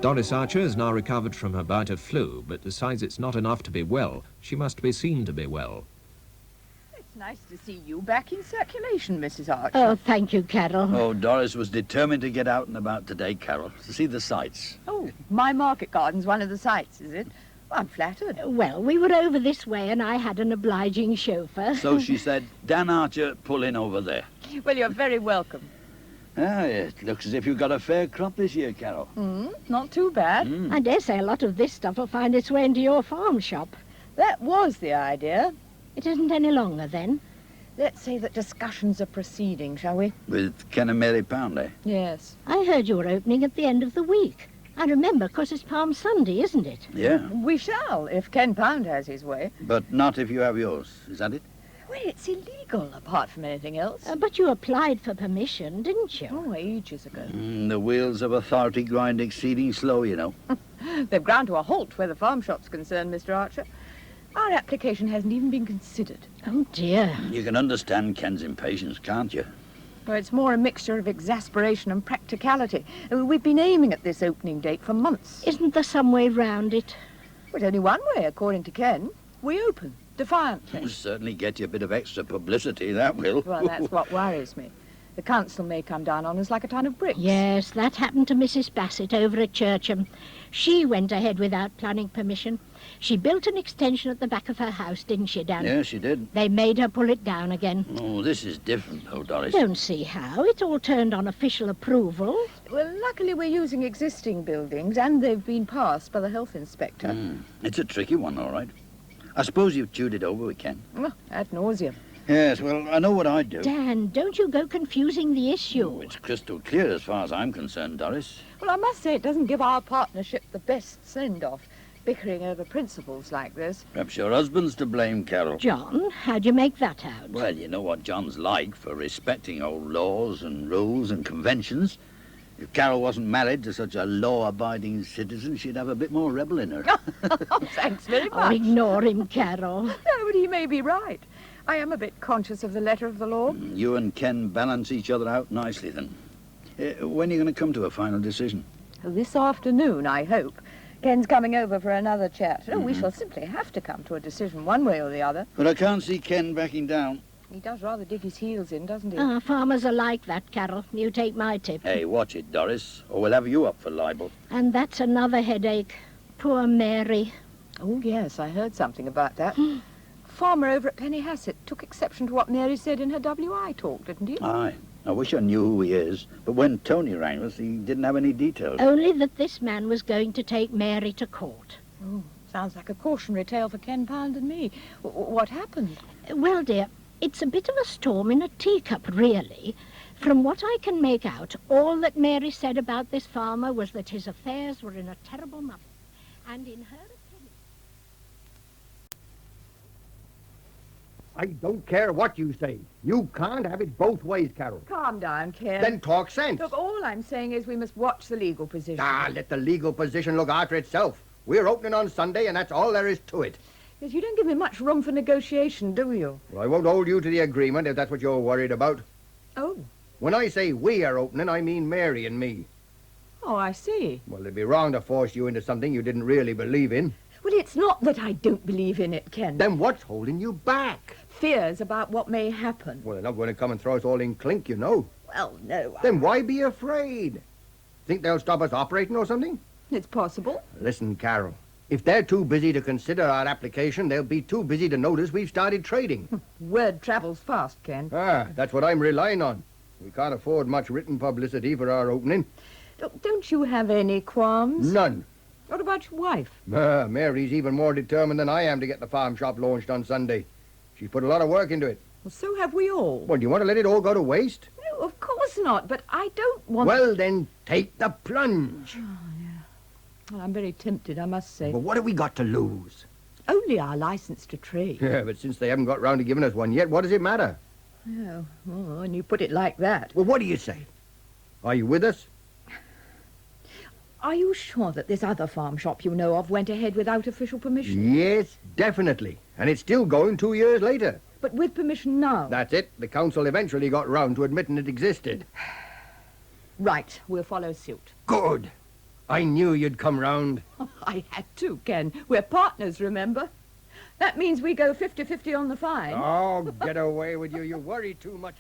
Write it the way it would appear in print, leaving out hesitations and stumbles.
Doris Archer has now recovered from her bout of flu, but decides it's not enough to be well. She must be seen to be well. It's nice to see you back in circulation, Mrs. Archer. Oh, thank you, Carol. Oh, Doris was determined to get out and about today, Carol, to see the sights. Oh, my market garden's one of the sights, is it? Well, I'm flattered. Well, we were over this way and I had an obliging chauffeur. So she said, Dan Archer, pull in over there. Well, you're very welcome. Ah, it looks as if you've got a fair crop this year, Carol. Not too bad. I dare say a lot of this stuff will find its way into your farm shop. That was the idea. It isn't any longer, then? Let's say that discussions are proceeding, shall we? With Ken and Mary Pound, eh? Yes. I heard you were opening at the end of the week. I remember, 'cause it's Palm Sunday, isn't it? Yeah, We shall, if Ken Pound has his way. but not if you have yours. Is that it? Well, it's illegal, apart from anything else. But you applied for permission, didn't you? Oh, ages ago. The wheels of authority grind exceeding slow, you know. They've ground to a halt where the farm shop's concerned, Mr. Archer. Our application hasn't even been considered. Oh, dear. You can understand Ken's impatience, can't you? Well, it's more a mixture of exasperation and practicality. We've been aiming at this opening date for months. Isn't there some way round it? But only one way, according to Ken. We open, defiantly. It'll certainly get you a bit of extra publicity, that will. Well, that's what worries me. The council may come down on us like a ton of bricks. Yes, that happened to Mrs. Bassett over at Churcham. She went ahead without planning permission. She built an extension at the back of her house, didn't she, Dan? Yeah, she did. They made her pull it down again. Oh, this is different, though, Doris. Don't see how. It all turned on official approval. Well, luckily we're using existing buildings, and they've been passed by the health inspector. It's a tricky one, all right. I suppose you've chewed it over with Ken. Oh, ad nauseam. Yes, well, I know what I'd do. Dan, don't you go confusing the issue. Oh, it's crystal clear as far as I'm concerned, Doris. Well, I must say it doesn't give our partnership the best send-off, bickering over principles like this. Perhaps your husband's to blame, Carol. John, how'd you make that out? Well, you know what John's like for respecting old laws and rules and conventions. If Carol wasn't married to such a law-abiding citizen, she'd have a bit more rebel in her. Oh, thanks very Oh, much. ignore him, Carol. No, but he may be right. I am a bit conscious of the letter of the law. You and Ken balance each other out nicely, then. When are you going to come to a final decision? This afternoon, I hope. Ken's coming over for another chat. Oh, we shall simply have to come to a decision one way or the other. But I can't see Ken backing down. He does rather dig his heels in, doesn't he? Farmers are like that, Carol. You take my tip. Hey, watch it, Doris, or we'll have you up for libel. And that's another headache. Poor Mary. Oh, yes, I heard something about that. Farmer over at Pennyhassett took exception to what Mary said in her WI talk, didn't he? Aye. I wish I knew who he is, but when Tony rang us, he didn't have any details. Only that this man was going to take Mary to court. Oh, sounds like a cautionary tale for Ken Pound and me. What happened? Well, dear, it's a bit of a storm in a teacup, really. From what I can make out, all that Mary said about this farmer was that his affairs were in a terrible muddle. And in her opinion... I don't care what you say. You can't have it both ways, Carol. Calm down, Ken. Then talk sense. Look, all I'm saying is we must watch the legal position. Let the legal position look after itself. We're opening on Sunday, and that's all there is to it. Yes, you don't give me much room for negotiation, do you? Well, I won't hold you to the agreement if that's what you're worried about. Oh. When I say we are opening, I mean Mary and me. Oh, I see. Well, it'd be wrong to force you into something you didn't really believe in. Well, it's not that I don't believe in it, Ken. Then what's holding you back? Fears about what may happen. Well, they're not going to come and throw us all in clink, you know. Well, no. Then why be afraid? Think they'll stop us operating or something? It's possible. Listen, Carol. If they're too busy to consider our application, they'll be too busy to notice we've started trading. Word travels fast, Ken. That's what I'm relying on. We can't afford much written publicity for our opening. Look, don't you have any qualms? None. What about your wife? Mary's even more determined than I am to get the farm shop launched on Sunday. She's put a lot of work into it. Well, so have we all. Well, do you want to let it all go to waste? No, of course not, but I don't want... Well, then, take the plunge. Oh, yeah. Well, I'm very tempted, I must say. Well, what have we got to lose? Only our license to trade. Yeah, but since they haven't got round to giving us one yet, what does it matter? Oh, and you put it like that. Well, what do you say? Are you with us? Are you sure that this other farm shop you know of went ahead without official permission? Yes, definitely. And it's still going 2 years later. But with permission now? That's it. The council eventually got round to admitting it existed. Right, we'll follow suit. Good. I knew you'd come round. I had to, Ken. We're partners, remember? That means we go 50-50 on the fine. Oh, get away with you. You worry too much,